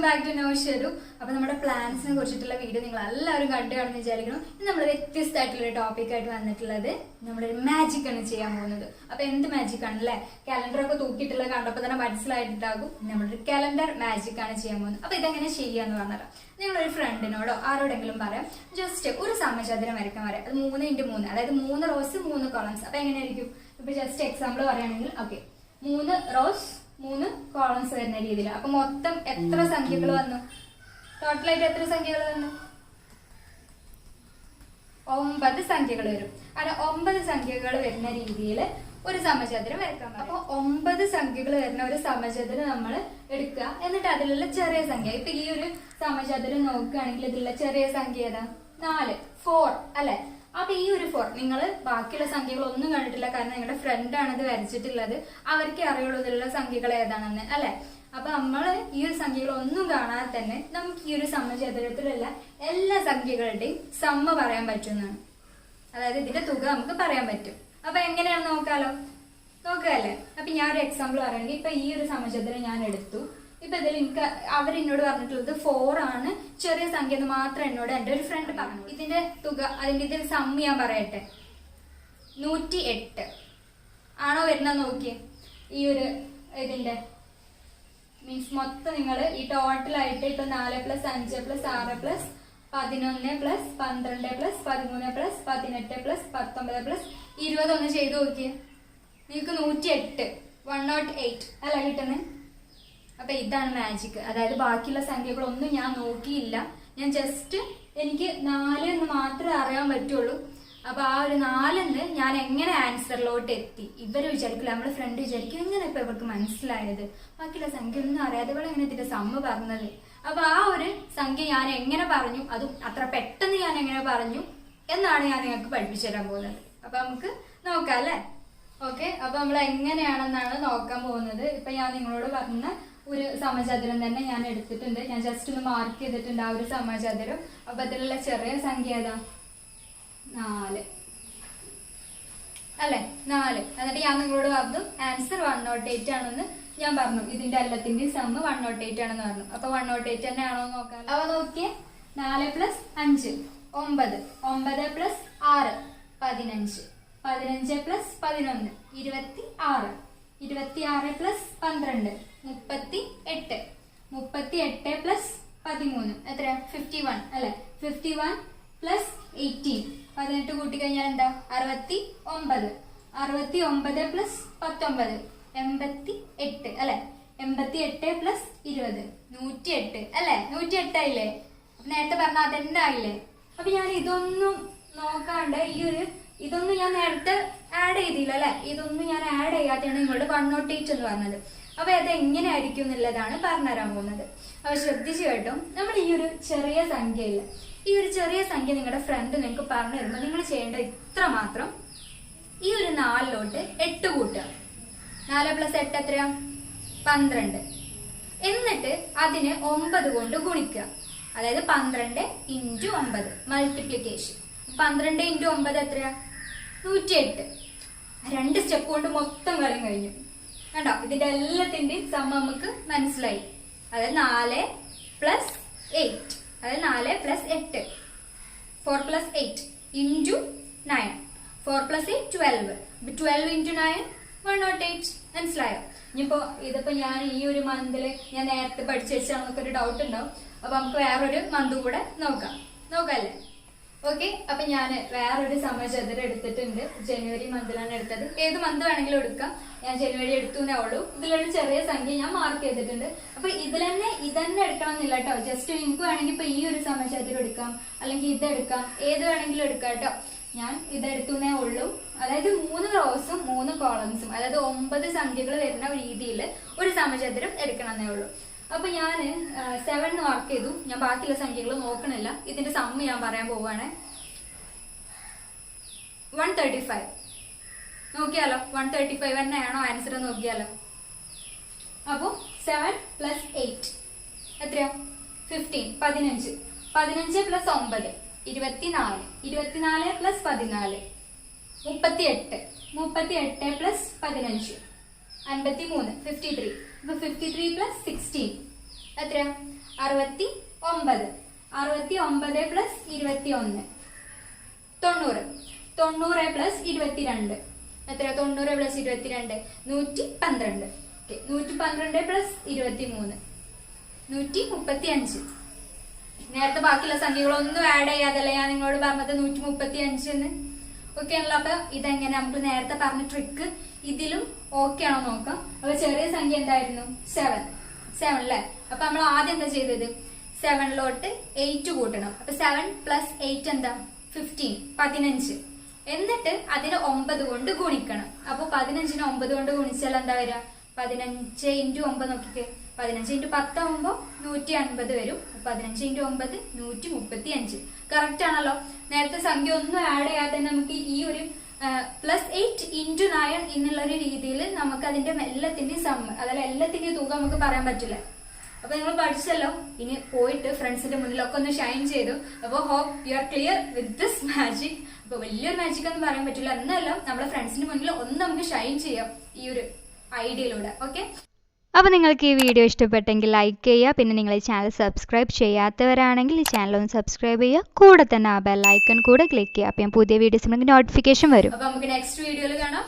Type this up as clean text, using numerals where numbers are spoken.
Back to NOSH Edu. അപ്പോൾ നമ്മുടെ പ്ലാൻസിനെ കുറിച്ചിട്ടുള്ള വീഡിയോ നിങ്ങൾ എല്ലാവരും കണ്ടു കാണുമെന്ന് വിചാരിക്കണം. ഇന്ന് നമ്മൾ വ്യത്യസ്തമായിട്ടുള്ള ടോപ്പിക് ആയിട്ട് വന്നിട്ടുള്ളത് നമ്മളൊരു മാജിക് ആണ് ചെയ്യാൻ പോകുന്നത്. അപ്പോൾ എന്ത് മാജിക് ആണ് അല്ലേ? കാലണ്ടറൊക്കെ തൂക്കിയിട്ടുള്ള കണ്ടപ്പോൾ തന്നെ മനസ്സിലായിട്ടുണ്ടാകും നമ്മളൊരു കാലണ്ടർ മാജിക് ആണ് ചെയ്യാൻ പോകുന്നത്. അപ്പോൾ ഇതെങ്ങനെ ചെയ്യാന്ന് പറഞ്ഞാൽ നിങ്ങളൊരു ഫ്രണ്ടിനോടോ ആരോടെങ്കിലും പറയാം, ജസ്റ്റ് ഒരു സമചതുരം വരയ്ക്കാൻ പറയാം. അത് 3x3, അതായത് 3 റോസ് 3 കോളംസ്. അപ്പോൾ എങ്ങനെയായിരിക്കും? ഇപ്പൊ ജസ്റ്റ് എക്സാമ്പിൾ പറയുകയാണെങ്കിൽ, ഓക്കെ, 3 റോസ് 3 കോളംസ് വരുന്ന രീതിയിൽ. അപ്പൊ മൊത്തം എത്ര സംഖ്യകൾ വന്നു? ടോട്ടലായിട്ട് എത്ര സംഖ്യകൾ വന്നു? 9 സംഖ്യകൾ വരും. അങ്ങനെ 9 സംഖ്യകൾ വരുന്ന രീതിയിൽ ഒരു സമചതുരം വരയ്ക്കാം. അപ്പൊ 9 സംഖ്യകൾ വരുന്ന ഒരു സമചതുരം നമ്മൾ എടുക്കുക. എന്നിട്ട് അതിലുള്ള ചെറിയ സംഖ്യ, ഇപ്പൊ ഈ ഒരു സമചതുരം നോക്കുകയാണെങ്കിൽ ഇതിലുള്ള ചെറിയ സംഖ്യ ഏതാ? 4, 4 അല്ലെ? അപ്പൊ ഈ ഒരു 4 നിങ്ങൾ ബാക്കിയുള്ള സംഖ്യകൾ ഒന്നും കണ്ടിട്ടില്ല, കാരണം നിങ്ങളുടെ ഫ്രണ്ടാണ് ഇത് വരച്ചിട്ടുള്ളത്, അവർക്ക് അറിയുള്ളൂ ഇതിലുള്ള സംഖ്യകൾ ഏതാണെന്ന് അല്ലെ? അപ്പൊ നമ്മള് ഈ ഒരു സംഖ്യകൾ ഒന്നും കാണാതെ തന്നെ നമുക്ക് ഈ ഒരു സമചതുരത്തിലുള്ള എല്ലാ സംഖ്യകളുടെയും സമ്മ പറയാൻ പറ്റുന്നതാണ്. അതായത് ഇതിന്റെ തുക നമുക്ക് പറയാൻ പറ്റും. അപ്പൊ എങ്ങനെയാണ് നോക്കാലോ? നോക്കുകയല്ലേ? അപ്പൊ ഞാൻ ഒരു എക്സാമ്പിൾ പറയുകയാണെങ്കിൽ, ഇപ്പൊ ഈ ഒരു സമചതുരം ഞാൻ എടുത്തു. ഇപ്പൊ ഇതിൽ എനിക്ക് അവരെന്നോട് പറഞ്ഞിട്ടുള്ളത് 4 ആണ് ചെറിയ സംഖ്യ എന്ന് മാത്രം എന്നോട് എന്റെ ഒരു ഫ്രണ്ട് പറഞ്ഞു. ഇതിന്റെ തുക, അതിന്റെ ഇതിൽ സമ്മ ഞാൻ പറയട്ടെ, 108 ആണോ വരുന്ന നോക്കിയേ. ഈ ഒരു ഇതിന്റെ മീൻസ് മൊത്തം നിങ്ങൾ ഈ ടോട്ടലായിട്ട് ഇപ്പൊ 4 + 5 + 6 + 11 + 12 + 13 + 18 + 19 + 20 ഒന്ന് ചെയ്ത് നോക്കിയേ. നിങ്ങൾക്ക് 108 അല്ല കിട്ടുന്നത്? അപ്പൊ ഇതാണ് മാജിക്. അതായത് ബാക്കിയുള്ള സംഖ്യകളൊന്നും ഞാൻ നോക്കിയില്ല, ഞാൻ ജസ്റ്റ് എനിക്ക് 4 എന്ന് മാത്രമേ അറിയാൻ പറ്റുള്ളൂ. അപ്പൊ ആ ഒരു 4 ഞാൻ എങ്ങനെ ആൻസറിലോട്ട് എത്തി? ഇവര് വിചാരിക്കില്ല, നമ്മുടെ ഫ്രണ്ട് വിചാരിക്കും എങ്ങനെ ഇപ്പൊ ഇവർക്ക് മനസ്സിലായത്, ബാക്കിയുള്ള സംഖ്യ ഒന്നും അറിയാതെ ഇവിടെ എങ്ങനെ ഇതിന്റെ സമ്മ പറഞ്ഞത്. അപ്പൊ ആ ഒരു സംഖ്യ ഞാൻ എങ്ങനെ പറഞ്ഞു, അതും അത്ര പെട്ടെന്ന് ഞാൻ എങ്ങനെ പറഞ്ഞു എന്നാണ് ഞാൻ നിങ്ങൾക്ക് പഠിപ്പിച്ചു തരാൻ പോകുന്നത്. അപ്പൊ നമുക്ക് നോക്കാം അല്ലെ? ഓക്കെ, അപ്പൊ നമ്മൾ എങ്ങനെയാണെന്നാണ് നോക്കാൻ പോകുന്നത്. ഇപ്പൊ ഞാൻ നിങ്ങളോട് പറഞ്ഞ ഒരു സമചതുരം തന്നെ ഞാൻ എടുത്തിട്ടുണ്ട്. ഞാൻ ജസ്റ്റ് ഒന്ന് മാർക്ക് ചെയ്തിട്ടുണ്ട് ആ ഒരു സമചതുരം. അപ്പൊ അതിലുള്ള ചെറിയ സംഖ്യ ഏതാ? 4 അല്ലെ? 4. എന്നിട്ട് ഞാൻ നിങ്ങളോട് പറഞ്ഞു ആൻസർ 108 ആണെന്ന് ഞാൻ പറഞ്ഞു. ഇതിന്റെ എല്ലാത്തിന്റെയും സമ്മ് 108 ആണെന്ന് പറഞ്ഞു. അപ്പൊ 108 തന്നെ ആണോ നോക്കാം. അപ്പൊ നോക്കിയേ, 4 + 5 9, 9 + 6 15, 15 + 11 26, 26 + 12 38, 38 + 13 എത്ര? 51 അല്ലെ? 51 + 18 18 കൂട്ടിക്കഴിഞ്ഞാൽ എന്താ? 69, 69 + 19 88 അല്ലെ? 88 + 20 108 അല്ലെ? 108 ആയില്ലേ? നേരത്തെ പറഞ്ഞ അതെന്നെ ആയില്ലേ? അപ്പൊ ഞാൻ ഇതൊന്നും നോക്കാണ്ട് ഇതൊന്നും ഞാൻ നേരത്തെ ആഡ് ചെയ്തില്ല അല്ലെ? ഇതൊന്നും ഞാൻ ആഡ് ചെയ്യാതെയാണ് നിങ്ങളോട് 108 എന്ന് പറഞ്ഞത്. അപ്പൊ അത് എങ്ങനെ ആയിരിക്കും എന്നുള്ളതാണ് പറഞ്ഞുതരാൻ പോകുന്നത്. അപ്പൊ ശ്രദ്ധിച്ചു കേട്ടോ. നമ്മൾ ഈ ഒരു ചെറിയ സംഖ്യയില്ല, ഈ ഒരു ചെറിയ സംഖ്യ നിങ്ങളുടെ ഫ്രണ്ട് നിങ്ങൾക്ക് പറഞ്ഞു തരുമ്പോൾ നിങ്ങൾ ചെയ്യേണ്ടത് ഇത്ര മാത്രം. ഈ ഒരു 4ലോട്ട് 8 കൂട്ടുക. 4 + 8 എത്രയാ? 12. എന്നിട്ട് അതിനെ 9 കൊണ്ട് ഗുണിക്കുക. അതായത് 12 × 9 മൾട്ടിപ്ലിക്കേഷൻ. 12 × 9 എത്രയാ? 108. 2 സ്റ്റെപ്പ് കൊണ്ട് മൊത്തം കളി കഴിഞ്ഞു കണ്ടോ? ഇതിന്റെ എല്ലാത്തിന്റെയും സമ്മ നമുക്ക് മനസ്സിലായി. അതായത് 4 + 8, അതായത് 4 + 8 4 + 8 × 9, 4 + 8 12, 12 × 9 108. മനസ്സിലായോ? ഇനിയിപ്പോ ഇതിപ്പോ ഞാൻ ഈ ഒരു മന്തില് ഞാൻ നേരത്തെ പഠിച്ചു വെച്ചാണെന്നൊക്കെ ഒരു ഡൗട്ട് ഉണ്ടാവും. അപ്പൊ നമുക്ക് വേറൊരു മന്ത് കൂടെ നോക്കാല്ലേ? ഓക്കെ, അപ്പൊ ഞാൻ വേറൊരു സമചതുരം എടുത്തിട്ടുണ്ട്. ജനുവരി മന്തിലാണ് എടുത്തത്. ഏത് മന്ത് വേണമെങ്കിലും എടുക്കാം. ഞാൻ ജനുവരി എടുത്തുന്നേ ഉള്ളൂ. ഇതിലൊരു ചെറിയ സംഖ്യ ഞാൻ മാർക്ക് ചെയ്തിട്ടുണ്ട്. അപ്പൊ ഇതന്നെ എടുക്കണം എന്നില്ല കേട്ടോ. ജസ്റ്റ് നിങ്ങൾക്ക് വേണമെങ്കിൽ ഇപ്പൊ ഈ ഒരു സമചതുരം എടുക്കാം, അല്ലെങ്കിൽ ഇതെടുക്കാം, ഏത് വേണമെങ്കിലും എടുക്കാം കേട്ടോ. ഞാൻ ഇതെടുത്തുന്നേ ഉള്ളൂ. അതായത് 3 റോസും 3 കോളംസും, അതായത് 9 സംഖ്യകൾ വരുന്ന രീതിയിൽ ഒരു സമചതുരം എടുക്കണമെന്നേ ഉള്ളൂ. അപ്പൊ ഞാൻ 7 മാർക്ക് ചെയ്തു. ഞാൻ ബാക്കിയുള്ള സംഖ്യകൾ നോക്കണില്ല. ഇതിന്റെ സമ്മ ഞാൻ പറയാൻ പോവാണ്. 135. നോക്കിയാലോ? 135 തന്നെയാണോ ആൻസർ നോക്കിയാലോ? അപ്പൊ 7 + 8 എത്രയാ? 15, 15 15 + 9 24, 24 + 14 38, 38 + 15 53, 53. ഇപ്പൊ 53 + 16 എത്ര 69 69 പ്ലസ് 21 90 90 പ്ലസ് 22 എത്ര 90 പ്ലസ് 22 112 112 പ്ലസ് 23 135 നേരത്തെ ബാക്കിയുള്ള സംഖ്യകളൊന്നും ആഡ് ചെയ്യാതല്ല ഞാൻ നിങ്ങളോട് പറഞ്ഞത് 135 എന്ന് ഓക്കെ ആണല്ലോ. അപ്പൊ ഇതെങ്ങനെ നമുക്ക് നേരത്തെ പറഞ്ഞ ട്രിക്ക് ഇതിലും ഓക്കെ ആണോ നോക്കാം. അപ്പൊ ചെറിയ സംഖ്യ എന്തായിരുന്നു 7 അല്ലേ. അപ്പൊ നമ്മൾ ആദ്യം എന്താ ചെയ്തത് 7ലോട്ട് 8 കൂട്ടണം. അപ്പൊ 7 പ്ലസ് 8 എന്താ 15 എന്നിട്ട് അതിന് 9 കൊണ്ട് ഗുണിക്കണം. അപ്പൊ 15നെ 9 കൊണ്ട് ഗുണിച്ചാൽ എന്താ വരിക 15 ഇൻറ്റു 9 നോക്കിക്കേ 15 ഇൻറ്റു 10 ആവുമ്പോ 150 വരും. 15 ഇൻറ്റു 9 135 കറക്റ്റ് ആണല്ലോ. നേരത്തെ സംഖ്യ ഒന്നും ആഡ് ചെയ്യാതെ നമുക്ക് ഈ ഒരു +8 ഇൻറ്റു 9 എന്നുള്ള ഒരു രീതിയിൽ നമുക്ക് അതിന്റെ എല്ലാത്തിന്റെയും സമ്മ് അതല്ല എല്ലാത്തിന്റെയും തുക നമുക്ക് പറയാൻ പറ്റില്ല. അപ്പൊ നിങ്ങൾ പഠിച്ചല്ലോ. ഇനി പോയിട്ട് ഫ്രണ്ട്സിന്റെ മുന്നിലൊക്കെ ഒന്ന് ഷൈൻ ചെയ്തു. അപ്പൊ hope you are clear with this magic. അപ്പൊ വലിയൊരു മാജിക് എന്ന് പറയാൻ പറ്റില്ല, എന്നാലും നമ്മുടെ ഫ്രണ്ട്സിന്റെ മുന്നിൽ ഒന്ന് നമുക്ക് ഷൈൻ ചെയ്യാം ഈ ഒരു ഐഡിയയിലൂടെ. ഓക്കെ, അപ്പോൾ നിങ്ങൾക്ക് ഈ വീഡിയോ ഇഷ്ടപ്പെട്ടെങ്കിൽ ലൈക്ക് ചെയ്യുക. പിന്നെ നിങ്ങൾ ഈ ചാനൽ സബ്സ്ക്രൈബ് ചെയ്യാത്തവരാണെങ്കിൽ ഈ ചാനൽ ഒന്ന് സബ്സ്ക്രൈബ് ചെയ്യുക. കൂടെ തന്നെ ആ ബെൽ ഐക്കൺ കൂടെ ക്ലിക്ക് ചെയ്യുക. അപ്പോൾ ഞാൻ പുതിയ വീഡിയോസ് നമുക്ക് നോട്ടിഫിക്കേഷൻ വരും. അപ്പോൾ നമുക്ക് നെക്സ്റ്റ് വീഡിയോയിൽ കാണാം.